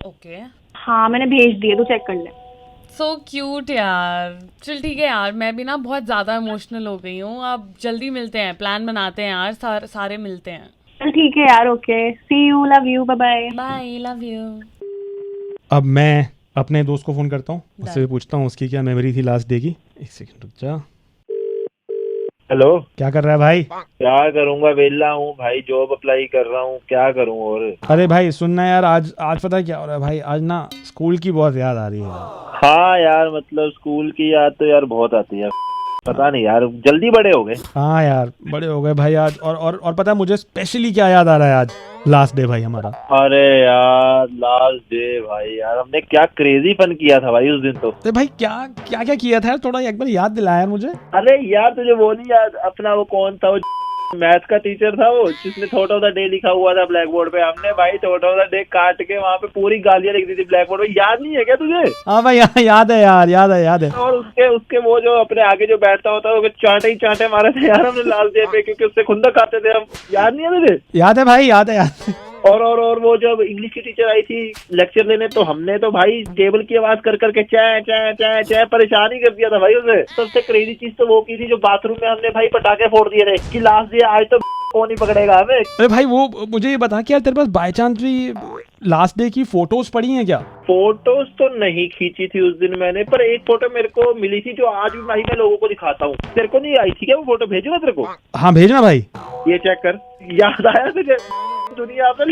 ओके। हाँ मैंने भेज दिए, तो चेक कर ले। सो क्यूट यार। चल ठीक है यार, मैं भी ना बहुत ज्यादा इमोशनल हो गई हूँ। अब जल्दी मिलते हैं, प्लान बनाते हैं यार, सारे मिलते हैं। चल ठीक है यार, okay, see you, love you, bye bye. Bye, love you. अब मैं अपने दोस्त को फोन करता हूँ, उससे भी पूछता हूँ उसकी क्या मेमोरी थी लास्ट डे की। एक सेकंड रुक जा। हेलो, क्या कर रहा है भाई? क्या करूंगा, वेला हूँ भाई, जॉब अप्लाई कर रहा हूँ, क्या करूँ और। अरे भाई सुनना यार, आज पता है क्या हो रहा है भाई? आज ना स्कूल की बहुत याद आ रही है यार। हाँ यार, मतलब स्कूल की याद तो यार बहुत आती है। पता नहीं यार, जल्दी बड़े हो गए। हाँ यार, बड़े हो गए भाई आज। और पता है मुझे स्पेशली क्या याद आ रहा है आज? लास्ट डे भाई हमारा। अरे यार लास्ट डे भाई, यार हमने क्या क्रेजी फन किया था भाई उस दिन तो। तो भाई क्या क्या क्या किया था यार? थोड़ा एक बार याद दिलाया यार मुझे। अरे यार तुझे वो नहीं याद, अपना वो कौन था, वो मैथ का टीचर था वो, जिसने थॉट ऑफ द डे लिखा हुआ था ब्लैक बोर्ड पे। हमने भाई थॉट ऑफ द डे काट के वहाँ पे पूरी गालियां लिख दी थी ब्लैक बोर्ड पे। याद नहीं है क्या तुझे? हाँ भाई, याद है यार, याद है। और उसके वो जो अपने आगे जो बैठता होता है, वो चांटे ही चांटे मारे थे यार हमने लाल डे पे, क्योंकि उससे खुंदक आते थे हम। याद नहीं है तुझे? याद है भाई, याद है। और वो जब इंग्लिश की टीचर आई थी लेक्चर लेने, तो हमने तो भाई टेबल की आवाज कर करके चाय चाय चाय चाय परेशान ही कर दिया था भाई उसे। सबसे क्रेजी चीज तो वो की थी, जो बाथरूम में हमने भाई पटाखे फोड़ दिए थे कि लास्ट डे आज तो कौन ही पकड़ेगा हमें। अरे भाई वो मुझे ये बता कि यार तेरे पास बाय चांस भी लास्ट डे की फोटोज पड़ी हैं क्या? फोटोज तो नहीं खींची थी उस दिन मैंने, पर एक फोटो मेरे को मिली थी जो आज भी भाई मैं लोगों को दिखाता हूँ। तेरे को नहीं आई थी क्या वो फोटो? भेजूंगा तेरे को। हाँ भेजना भाई। ये चेक कर, याद आया तुझे? दुनिया पे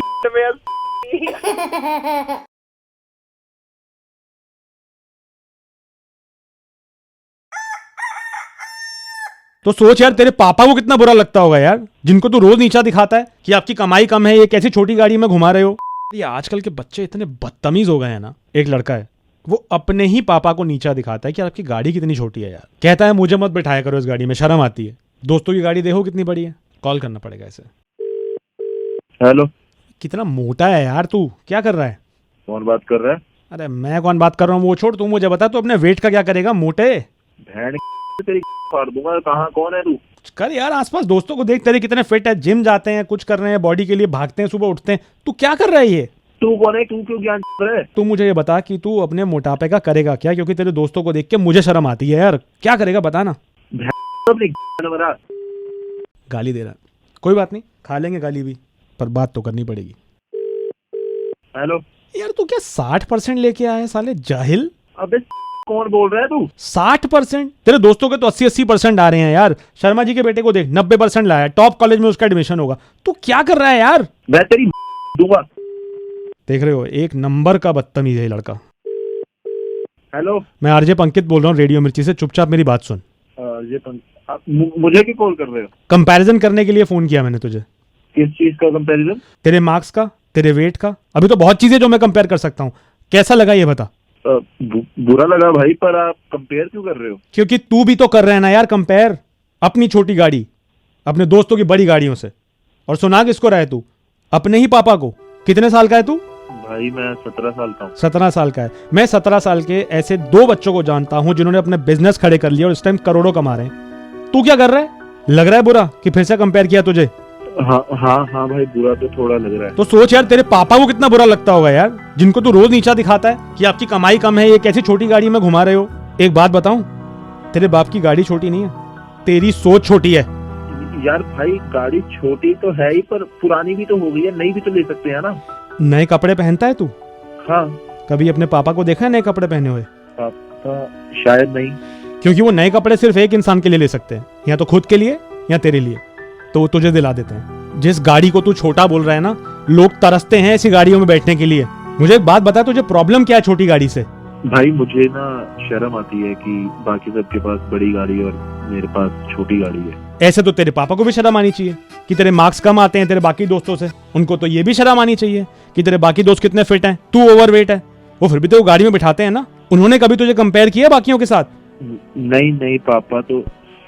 तो सोच यार, तेरे पापा को कितना बुरा लगता होगा यार, जिनको तू रोज नीचा दिखाता है कि आपकी कमाई कम है, ये कैसी छोटी गाड़ी में घुमा रहे हो। ये आजकल के बच्चे इतने बदतमीज हो गए हैं ना। एक लड़का है, वो अपने ही पापा को नीचा दिखाता है कि आपकी गाड़ी कितनी छोटी है यार। कहता है मुझे मत बिठाया करो इस गाड़ी में, शर्म आती है। दोस्तों की गाड़ी देखो कितनी बड़ी है। कॉल करना पड़ेगा इसे। हेलो, कितना मोटा है यार तू, क्या कर रहा है? कौन बात कर रहा है? अरे मैं कौन बात कर रहा हूँ वो छोड़, तू मुझे बता, तू अपने वेट का क्या करेगा मोटे? बहन तेरी फाड़ दूंगा। कहाँ, कौन है तू? कर यार, आसपास दोस्तों को देख, तेरे कितने फिट है, जिम जाते हैं, कुछ कर रहे हैं, बॉडी के लिए भागते हैं, सुबह उठते हैं। तू क्या कर रहा है ये? तू कौन है? तू क्यों ज्ञान कर रहा है? तू मुझे ये बता कि तू अपने मोटापे का करेगा क्या? क्योंकि तेरे दोस्तों को देख के मुझे शर्म आती है यार। क्या करेगा बता ना। गाली दे रहा, कोई बात नहीं, खा लेंगे गाली भी, पर बात तो करनी पड़ेगी। हेलो यार तू क्या 60% लेके आया है साले जाहिल? अबे कौन बोल रहा है तू? 60%? तेरे दोस्तों के तो 80% आ रहे हैं यार। शर्मा जी के बेटे को देख, 90% लाया, टॉप कॉलेज में उसका एडमिशन होगा। तू क्या कर रहा है यार? मैं तेरी दूंगा। देख रहे हो, एक नंबर का बदतमीज है ये लड़का। हेलो, मैं आरजे पंकित बोल रहा हूँ रेडियो मिर्ची से, चुपचाप मेरी बात सुन। आप मुझे क्यों कॉल कर रहे हो? कंपैरिजन करने के लिए फोन किया मैंने तुझे। किस चीज का कंपैरिजन? तेरे मार्क्स का, तेरे वेट का। अभी तो बहुत चीजें जो मैं कंपेयर कर सकता हूँ। कैसा लगा ये बता? बुरा लगा भाई, पर आप कंपेयर क्यों कर रहे हो? क्योंकि तू भी तो कर रहा है ना यार कंपेयर, अपनी छोटी गाड़ी अपने दोस्तों की बड़ी गाड़ियों से। और सुना किसको रहा है तू? अपने ही पापा को। कितने साल का है तू? भाई मैं 17 साल का हूँ। 17 साल का है। मैं 17 साल के ऐसे 2 बच्चों को जानता हूं जिन्होंने अपने बिजनेस खड़े कर लिए और इस टाइम करोड़ों कमा रहे हैं। तू क्या कर रहा है? लग रहा है बुरा कि फिर से कंपेयर किया तुझे? हाँ भाई, बुरा तो थोड़ा लग रहा है। तो सोच यार, तेरे पापा को कितना बुरा लगता होगा यार, जिनको तू रोज नीचा दिखाता है कि आपकी कमाई कम है, ये कैसी छोटी गाड़ी में घुमा रहे हो। एक बात बताऊं, तेरे बाप की गाड़ी छोटी नहीं है, तेरी सोच छोटी है। यार भाई गाड़ी छोटी तो है ही, पर पुरानी भी तो हो गई है, नई भी तो ले सकते हैं ना। नए कपड़े पहनता है तू? हाँ। कभी अपने पापा को देखा है नए कपड़े पहने हुए? पापा शायद नहीं। क्योंकि वो नए कपड़े सिर्फ एक इंसान के लिए ले सकते हैं, या तो खुद के लिए या तेरे लिए। तो वो तुझे दिला देते हैं। जिस गाड़ी को तू छोटा बोल रहा है ना, लोग तरसते हैं ऐसी गाड़ियों में बैठने के लिए। मुझे एक बात बता, तुझे प्रॉब्लम क्या है छोटी गाड़ी से? भाई मुझे ना शर्म आती है कि बाकी सबके पास बड़ी गाड़ी और मेरे पास छोटी गाड़ी है। ऐसे तो तेरे पापा को भी शर्म आनी चाहिए कि तेरे मार्क्स कम आते हैं तेरे बाकी दोस्तों से। उनको तो ये भी शर्म आनी चाहिए कि तेरे बाकी दोस्त कितने फिट हैं, तू ओवरवेट है। वो फिर भी तो गाड़ी में बिठाते हैं ना। उन्होंने कभी तुझे कंपेयर किया बाकियों के साथ? नहीं पापा तो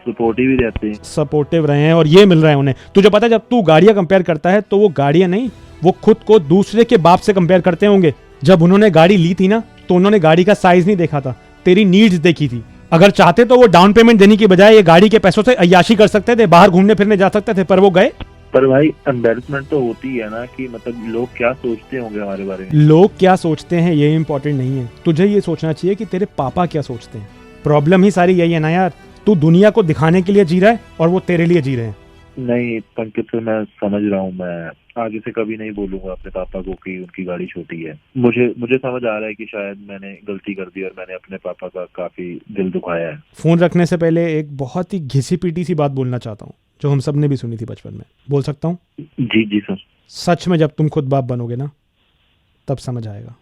सपोर्टिव ही रहते हैं। सपोर्टिव रहे हैं और ये मिल रहा है उन्हें। तुझे पता है जब तू गाड़ियां कंपेयर करता है तो वो गाड़ियां नहीं, वो खुद को दूसरे के बाप से कंपेयर करते होंगे। जब उन्होंने गाड़ी ली थी ना तो उन्होंने गाड़ी का साइज नहीं देखा था, तेरी नीड्स देखी थी। अगर चाहते तो वो डाउन पेमेंट देने की बजाय ये गाड़ी के पैसों से अय्याशी कर सकते थे, बाहर घूमने फिरने जा सकते थे, पर वो गए। पर भाई एम्बेरसमेंट तो होती है ना कि मतलब लोग क्या सोचते होंगे हमारे बारे में। लोग क्या सोचते हैं ये इंपॉर्टेंट नहीं है, तुझे ये सोचना चाहिए कि तेरे पापा क्या सोचते हैं। प्रॉब्लम ही सारी यही है ना यार, तू दुनिया को दिखाने के लिए जी रहा है और वो तेरे लिए जी रहे हैं। नहीं पंकज सर, मैं समझ रहा हूँ। मैं आगे से कभी नहीं बोलूंगा अपने पापा को कि उनकी गाड़ी छोटी है। मुझे समझ आ रहा है कि शायद मैंने गलती कर दी और मैंने अपने पापा का काफी दिल दुखाया है। फोन रखने से पहले एक बहुत ही घिसी पीटी सी बात बोलना चाहता हूँ जो हम सब ने भी सुनी थी बचपन में। बोल सकता हूँ? जी सर। सच में जब तुम खुद बाप बनोगे ना तब समझ आएगा।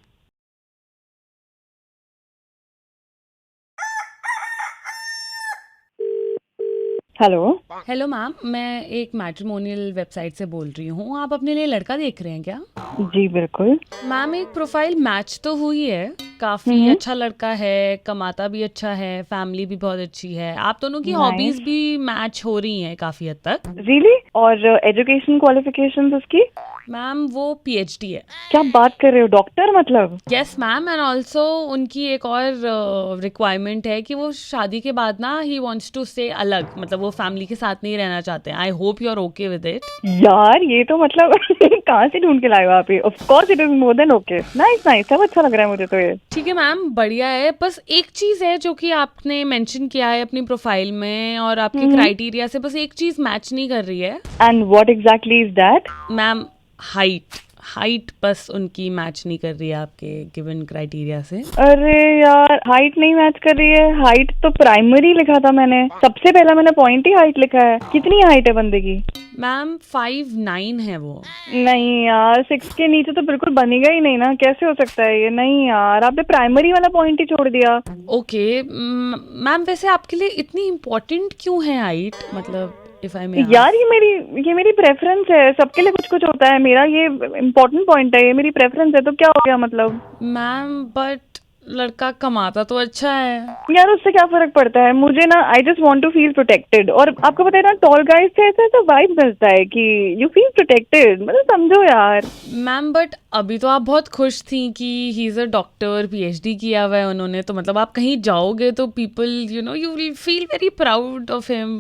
हेलो मैम, मैं एक मैट्रिमोनियल वेबसाइट से बोल रही हूँ। आप अपने लिए लड़का देख रहे हैं क्या? जी बिल्कुल। मैम एक प्रोफाइल मैच तो हुई है, काफी अच्छा लड़का है, कमाता भी अच्छा है, फैमिली भी बहुत अच्छी है, आप दोनों की हॉबीज भी मैच हो रही हैं काफी हद तक। रियली? और एजुकेशन क्वालिफिकेशंस उसकी? मैम वो पीएचडी है। क्या बात कर रहे हो, डॉक्टर मतलब? यस मैम, एंड ऑल्सो उनकी एक और रिक्वायरमेंट है कि वो शादी के बाद ना ही वांट्स टू स्टे अलग, मतलब वो फैमिली के साथ नहीं रहना चाहते हैं। I hope you are okay with it. यार ये तो मतलब कहाँ से ढूंढ के लाए हो आप? Of course it is more than okay. Nice nice, सब अच्छा लग रहा है मुझे तो ये। ठीक है मैम, बढ़िया है। बस एक चीज है जो कि आपने मेंशन किया है अपनी प्रोफाइल में और आपके क्राइटेरिया से बस एक चीज मैच नहीं कर रही है। And what exactly is that? Ma'am height बस उनकी मैच नहीं कर रही है आपके गिवन क्राइटेरिया से। अरे यार हाइट नहीं मैच कर रही है? हाइट तो प्राइमरी लिखा था मैंने, सबसे पहला मैंने पॉइंट ही हाइट लिखा है। कितनी हाइट है बंदे की? मैम 5'9" है वो। नहीं यार, 6 के नीचे तो बिल्कुल बनेगा ही नहीं ना, कैसे हो सकता है ये? नहीं यार, आपने प्राइमरी वाला पॉइंट ही छोड़ दिया। ओके मैम, वैसे आपके लिए इतनी इम्पोर्टेंट क्यों है हाइट? मतलब इफ आई मे। यार ये मेरी प्रेफरेंस है, सबके लिए कुछ कुछ होता है। मेरा ये इम्पोर्टेंट पॉइंट है, ये मेरी प्रेफरेंस है, तो क्या हो गया मतलब? मैम बट लड़का कमाता तो अच्छा है। यार उससे क्या फर्क पड़ता है? मुझे ना I just want to feel protected. और आपको पता है ना, टॉल गाइज से ऐसा वाइब मिलता है कि यू फील प्रोटेक्टेड। मतलब समझो यार। मैम बट अभी तो आप बहुत खुश थी कि he is a doctor, PhD किया हुआ है उन्होंने, तो मतलब आप कहीं जाओगे तो people you will feel very proud of him.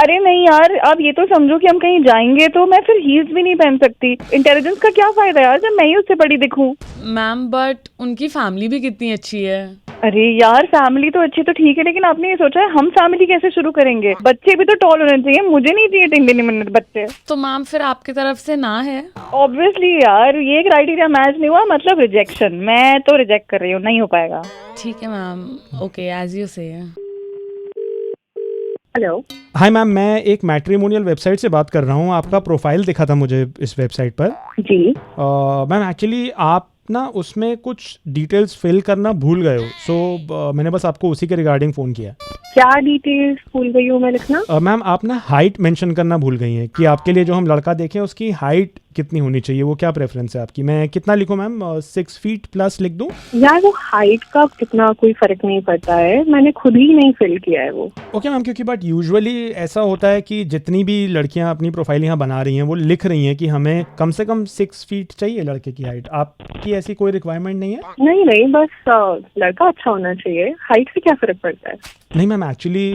अरे नहीं यार, आप ये तो समझो कि हम कहीं जाएंगे तो मैं फिर हील्स भी नहीं पहन सकती। इंटेलिजेंस का क्या फायदा यार जब मैं ही उससे बड़ी दिखूं। मैम बट उनकी फैमिली भी कितनी अच्छी है। अरे यार फैमिली तो अच्छी तो ठीक है, लेकिन आपने ये सोचा है हम फैमिली कैसे शुरू करेंगे? बच्चे भी तो टॉल होने चाहिए, मुझे नहीं चाहिए टिंडे मिनट बच्चे। तो मैम फिर आपकी तरफ से ना है? ऑब्वियसली यार, ये क्राइटेरिया मैच नहीं हुआ मतलब रिजेक्शन। मैं तो रिजेक्ट कर रही हूँ, नहीं हो पाएगा। ठीक है मैम, ओके एज यू से। हेलो। हाय मैम, मैं एक मैट्रिमोनियल वेबसाइट से बात कर रहा हूँ। आपका प्रोफाइल दिखा था मुझे इस वेबसाइट पर। जी मैम एक्चुअली आप ना उसमें कुछ डिटेल्स फिल करना भूल गए हो, सो मैंने बस आपको उसी के रिगार्डिंग फ़ोन किया। क्या डिटेल्स भूल गई हूँ मैं लिखना? मैम आप ना हाइट मेंशन करना भूल गई हैं कि आपके लिए जो हम लड़का देखें उसकी हाइट कितनी होनी चाहिए, वो क्या प्रेफरेंस है आपकी? मैं कितना लिखूं मैम? 6 फीट प्लस लिख दूं? यार वो हाइट का कितना कोई फर्क नहीं पड़ता है, मैंने खुद ही नहीं फिल किया है वो। ओके मैम, क्योंकि बट यूजुअली ऐसा होता है कि जितनी भी लड़कियां अपनी प्रोफाइल यहाँ बना रही हैं वो लिख रही हैं कि हमें कम से कम 6 फीट चाहिए लड़के की हाइट। आपकी ऐसी कोई रिक्वायरमेंट नहीं है? नहीं बस लड़का अच्छा होना चाहिए, हाइट से क्या फर्क पड़ता है? नहीं मैम, एक्चुअली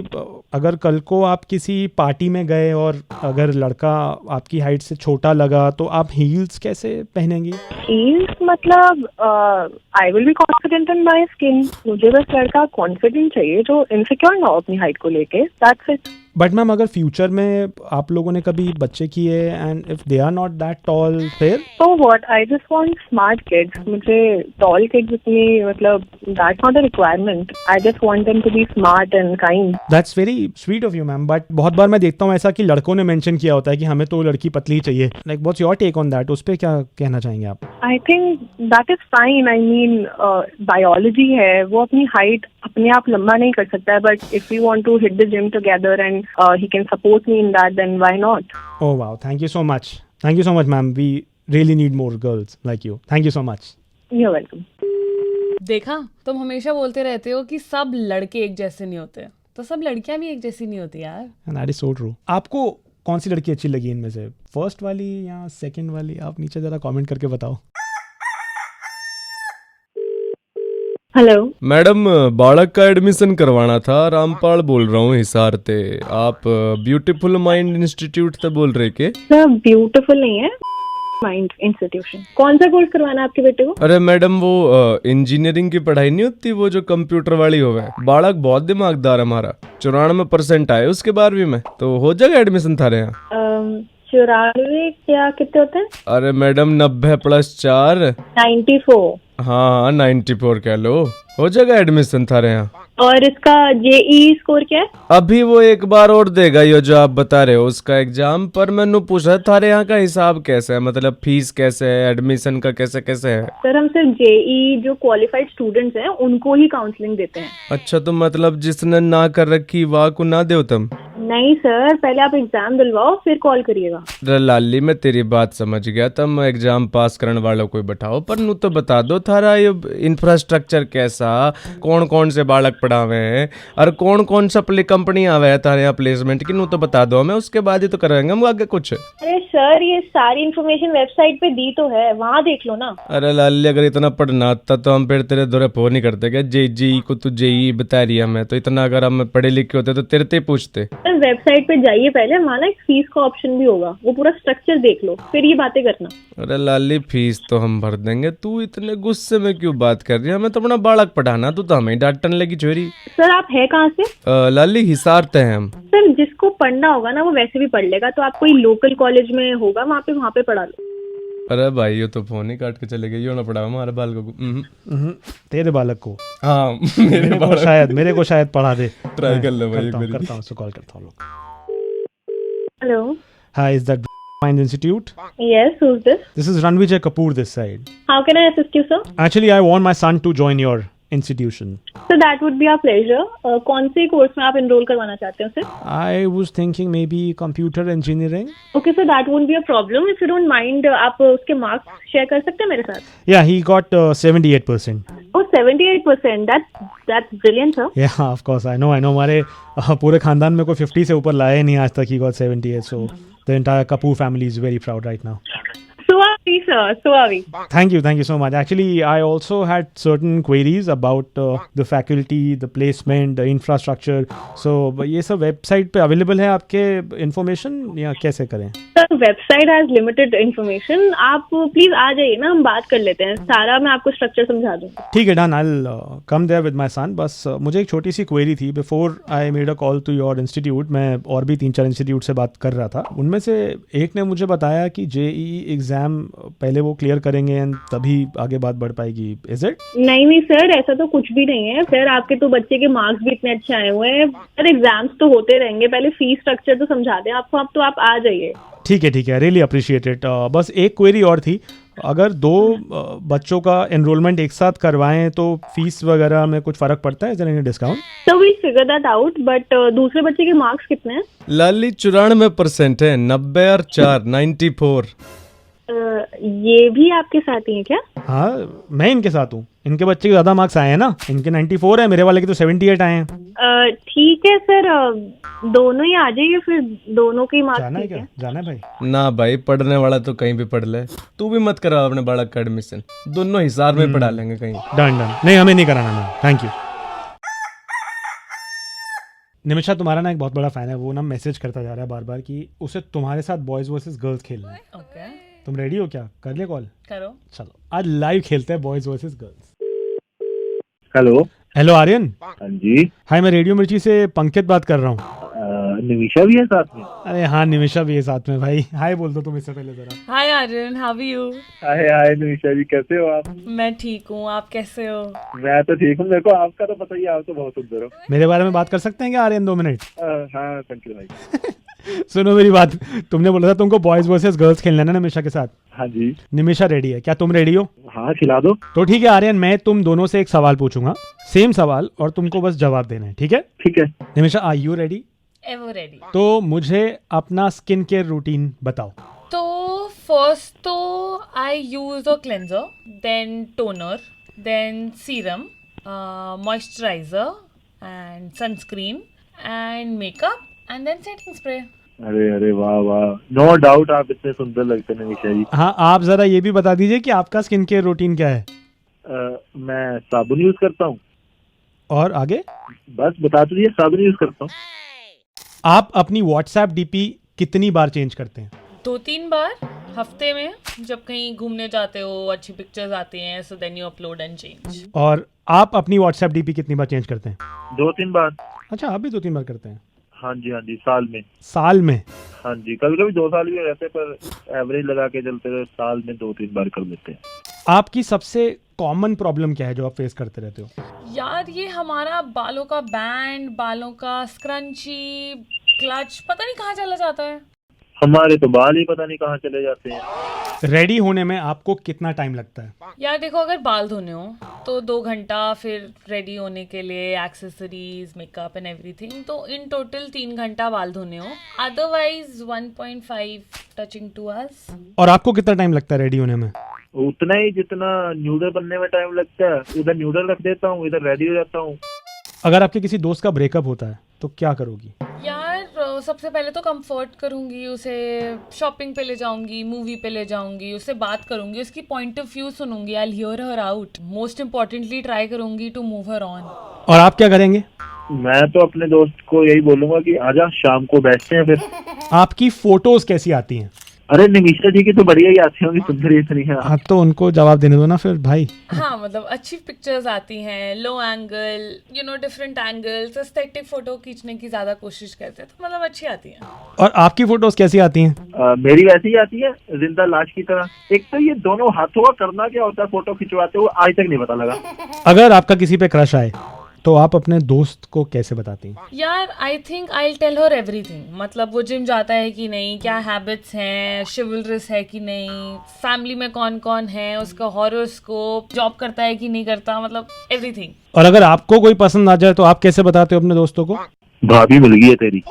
अगर कल को आप किसी पार्टी में गए और अगर लड़का आपकी हाइट से छोटा लगा तो आप हील्स कैसे पहनेंगी? हील्स मतलब I will be confident in my skin. मुझे बस लड़का कॉन्फिडेंट चाहिए जो इनसिक्योर ना हो अपनी हाइट को लेके, दैट्स इट। बट मैम अगर फ्यूचर में आप लोगों ने कभी बच्चे किए and if they are not that tall फिर? So what, I just want smart kids. मुझे टॉल किड्स इतनी मतलब that's not a requirement. I just want them to be smart and kind. That's very sweet of you ma'am, but बहुत बार मैं देखता हूँ ऐसा कि लड़कों ने मेंशन किया होता है कि हमें तो लड़की पतली चाहिए। Like what's your take on that? उस पे क्या कहना चाहेंगे आप? I think that is fine. I mean biology है, वो अपनी हाइट अपने आप लंबा नहीं कर सकता है, but if we want to hit the gym together and he can support me in that, then why not? Oh wow, thank you so much. Thank you so much, ma'am. We really need more girls like you. Thank you so much. You're welcome. देखा, तुम हमेशा बोलते रहते हो कि सब लड़के एक जैसे नहीं होते, तो सब लड़कियां भी एक जैसी नहीं होती यार। And that is so true. आपको कौन सी लड़की अच्छी लगी इनमें से, फर्स्ट वाली या सेकंड वाली? आप नीचे जरा कमेंट करके बताओ। हेलो मैडम, बालक का एडमिशन करवाना था। रामपाल बोल रहा हूँ हिसार से। आप ब्यूटीफुल माइंड इंस्टीट्यूट से बोल रहे के? सर, ब्यूटीफुल नहीं है, माइंड इंस्टीट्यूशन। कौन सा कोर्स करवाना है आपके बेटे को? अरे मैडम, वो इंजीनियरिंग की पढ़ाई नहीं होती, वो जो कंप्यूटर वाली हो है। बालक बहुत दिमागदार हमारा, 94% आए उसके 12वीं में, तो हो जाएगा एडमिशन थारे यहाँ। 94 क्या कितने होते हैं? अरे मैडम, 90+4 94। हाँ, 94 कह लो, हो जाएगा एडमिशन थारे यहाँ। और इसका जेई स्कोर क्या है? अभी वो एक बार और देगा ये जो आप बता रहे हो उसका एग्जाम। पर मैंने पूछा थारे यहाँ का हिसाब कैसे है, मतलब फीस कैसे है, एडमिशन का कैसे कैसे है? सर, हम सिर्फ जेई जो क्वालिफाइड स्टूडेंट्स हैं उनको ही काउंसलिंग देते हैं। अच्छा, तो मतलब जिसने ना कर रखी वाह को ना दो तुम? नहीं सर, पहले आप एग्जाम दिलवाओ फिर कॉल करिएगा। लाली, मैं तेरी बात समझ गया, तुम एग्जाम पास करने वालों को बैठाओ, पर नू तो बता दो थारा ये इंफ्रास्ट्रक्चर कैसा, कौन कौन से बालक पढ़ावे हैं और कौन कौन सा कंपनी आवे है तारे यहाँ प्लेसमेंट की, नू तो बता दो हमें, उसके बाद ही तो करेंगे हम आगे कुछ। अरे सर, ये सारी इन्फॉर्मेशन वेबसाइट पे दी तो है, वहाँ देख लो ना। अरे लाली, अगर इतना पढ़ना आता तो हम फिर तेरे दौरे फोन नहीं करते क्या? जेई को तू जेई बता रही है हमें, तो इतना अगर हम पढ़े लिखे होते तो तेरे से पूछते। वेबसाइट पे जाइए पहले, वहाँ ना एक फीस का ऑप्शन भी होगा, वो पूरा स्ट्रक्चर देख लो फिर ये बातें करना। अरे लाली, फीस तो हम भर देंगे, तू इतने गुस्से में क्यों बात कर रही है? हमें तो अपना बालक पढ़ाना, तू तो हमें डांटने लगी चोरी। सर, आप है कहाँ से? लाली, हिसार ते हैं हम। सर, जिसको पढ़ना होगा ना वो वैसे भी पढ़ लेगा, तो आप कोई लोकल कॉलेज में होगा वहाँ पे पढ़ा लो। अरे भाई, ये तो फोन ही काट के चले गए, यो ना पढ़ा हमारे बालकों को। तेरे बालक को? हाँ, मेरे को शायद पढ़ा दे। ट्राई कर लो भाई, करता हूँ, कॉल करता हूँ। Hello, hi, is that Mind Institute? Yes, who's this? This is Ranvijay Kapoor this side. How can I assist you, sir? Actually, I want my son to join your institution. So that would be our pleasure. कौन से कोर्स में आप enroll करवाना चाहते हो, sir? I was thinking maybe computer engineering. Okay, so that won't be a problem. If you don't mind, आप उसके marks share कर सकते हैं मेरे साथ? Yeah, he got 78%. Oh, 78%. That's brilliant, sir. Yeah, of course. I know. हमारे पूरे खानदान में कोई 50 से ऊपर लाया ही नहीं आज तक. He got 78. So the entire Kapoor family is very proud right now. So are we, sir. So are we. Thank you so much. Actually, I also had certain queries about the faculty, the placement, the infrastructure. So ये सब website पे available है आपके information या कैसे करें? Sir, website has limited information. आप please आ जाइए ना, हम बात कर लेते हैं, सारा मैं आपको स्ट्रक्चर समझा दूँगा। ठीक है, done. I'll come there with my son. बस मुझे एक छोटी सी क्वेरी थी। Before I made a call to your institute, मैं और भी 3-4 इंस्टीट्यूट से बात कर रहा था। उनमें से एक ने मुझे बताया कि जेईई एग्जाम पहले वो क्लियर करेंगे एंड तभी आगे बात बढ़ पाएगी। Is it? नहीं सर, ऐसा तो कुछ भी नहीं है सर। आपके तो बच्चे के मार्क्स भी इतने अच्छे आए हुए हैं सर, एग्जाम्स तो होते रहेंगे, पहले फीस स्ट्रक्चर तो समझा दें आपको। अब तो आप आ जाइए। ठीक है, रियली अप्रिशिएट इट। बस एक क्वेरी और थी, अगर 2 बच्चों का एनरोलमेंट एक साथ करवाएं तो फीस वगैरह में कुछ फर्क पड़ता है? Is there any discount? So we figure that out, but दूसरे बच्चे के मार्क्स कितने हैं? लाली 94% है, 90 और 4 94। ये भी आपके साथ ही है क्या? हाँ, मैं इनके साथ हूँ। इनके बच्चे के ज्यादा मार्क्स आए हैं ना, इनके 94 है, मेरे वाले के तो 78 आए हैं। ठीक है सर, दोनों ही आ जाइए, फिर दोनों के मार्क्स। जाना है क्या? जाना है भाई? ना भाई, पढ़ने वाला तो कहीं भी पढ़ ले, तू भी मत करा अपने बालक का एडमिशन, दोनों हिसार में पढ़ा लेंगे कहीं। डन। नहीं, हमें नहीं कराना ना, थैंक यू। निमिषा तुम्हारा ना एक बहुत बड़ा फैन है, वो ना मैसेज करता जा रहा है बार बार कि उसे तुम्हारे साथ बॉयज वर्सेस गर्ल्स खेलना है। ओके, तुम रेडी हो क्या? कर ले कॉल? करो। चलो, आज लाइव खेलते हैं boys versus girls. Hello Aryan. हाँ जी। हाय, मैं रेडियो मिर्ची से पंकज बात कर रहा हूँ। निमिषा भी है साथ में? अरे हाँ, निमिषा भी है साथ में भाई। हाय बोल दो तुम इससे पहले जरा। हाय आर्यन, हाउ आर यू? हाय निमिषा जी, कैसे हो आप? मैं ठीक हूँ, आप कैसे हो? मैं तो ठीक हूँ, मेरे को आपका तो पता ही है, आप तो बहुत सुंदर हो। मेरे बारे में बात कर सकते हैं क्या आर्यन 2 मिनट? हाँ थैंक यू भाई। सुनो मेरी बात, तुमने बोला था तुमको बॉयज वर्सेस गर्ल्स खेलना है ना निमिषा के साथ? हाँ जी। निमिषा रेडी है क्या? तुम रेडी हो? हाँ, खिला दो। तो ठीक है आर्यन, मैं तुम दोनों से एक सवाल पूछूंगा, सेम सवाल, और तुमको बस जवाब देना है, ठीक है? ठीक है। Nimisha, are you ready? Ever ready. तो मुझे अपना स्किन केयर रूटीन बताओ। तो फर्स्ट तो I use a cleanser, then toner, then serum, moisturiser and sunscreen and makeup and then setting spray. अरे अरे वाह वाह, नो डाउट आप इतने सुंदर लगते हैं निमिषा जी। हाँ, आप जरा ये भी बता दीजिए कि आपका स्किन केयर रूटीन क्या है। मैं साबुन यूज करता हूँ। और आगे? बस बता तो दिए, साबुन यूज करता हूँ। आप अपनी व्हाट्सएप डीपी कितनी बार चेंज करते हैं? 2-3 बार हफ्ते में, जब कहीं घूमने जाते हो, अच्छी पिक्चर्स आती हैं, so then you upload and change. और आप अपनी व्हाट्सएप डीपी कितनी बार चेंज करते हैं? 2-3 बार। अच्छा, आप भी 2-3 बार करते हैं? हाँ जी, साल में। साल में? हाँ जी, कभी कभी 2 साल भी रहते, पर एवरेज लगा के चलते हुए साल में 2-3 बार कर लेते हैं। आपकी सबसे कॉमन प्रॉब्लम क्या है जो आप फेस करते रहते हो? यार ये हमारा बालों का बैंड, बालों का स्क्रंची, क्लच पता नहीं कहाँ चला जाता है। हमारे तो बाल ही पता नहीं कहाँ चले जाते हैं। रेडी होने में आपको कितना टाइम लगता है? यार देखो, अगर बाल धोने हो तो 2 घंटा, फिर रेडी होने के लिए एक्सेसरीज, मेकअप एंड एवरीथिंग, तो इन टोटल 3 घंटा बाल धोने हो। Otherwise 1.5 touching 2 hours. और आपको कितना टाइम लगता है रेडी होने में? उतना ही जितना न्यूडल बनने में टाइम लगता है। उधर न्यूडल रख देता हूँ, इधर रेडी हो जाता हूँ। अगर आपके किसी दोस्त का ब्रेकअप होता है तो क्या करोगी? यार सबसे पहले तो कंफर्ट करूंगी उसे, शॉपिंग पे ले जाऊंगी, मूवी पे ले जाऊंगी, उससे बात करूंगी, उसकी पॉइंट ऑफ व्यू सुनूंगी, I will hear her out. Most importantly try करूंगी टू मूव हर ऑन। और आप क्या करेंगे? मैं तो अपने दोस्त को यही बोलूंगा कि आजा शाम को बैठते हैं फिर। आपकी फोटोज कैसी आती हैं? अरे निमिषा जी की तो बढ़िया ही आती होंगी, सुंदर इतनी है। हाँ, तो उनको जवाब देने दो ना फिर भाई। हाँ मतलब अच्छी पिक्चर्स आती हैं, low angle, different angles, aesthetic photo खींचने की ज्यादा कोशिश करते हैं, तो मतलब अच्छी आती हैं। और आपकी फोटोज कैसी आती हैं? मेरी वैसी ही आती है, जिंदा लाश की तरह। एक तो ये दोनों हाथों का करना क्या होता है फोटो खिंचवाते हुए, आज तक नहीं पता लगा। अगर आपका किसी पे क्रश आए तो आप अपने दोस्त को कैसे बताती हैं? यार I think I tell her everything. मतलब वो जिम जाता है कि नहीं, क्या हैबिट्स हैं, शिवलरस है कि नहीं, फैमिली में कौन कौन है, उसका हॉरोस्कोप, जॉब करता है कि नहीं करता, मतलब एवरीथिंग। और अगर आपको कोई पसंद आ जाए तो आप कैसे बताते हो अपने दोस्तों को? भाभी मिल गई है तेरी।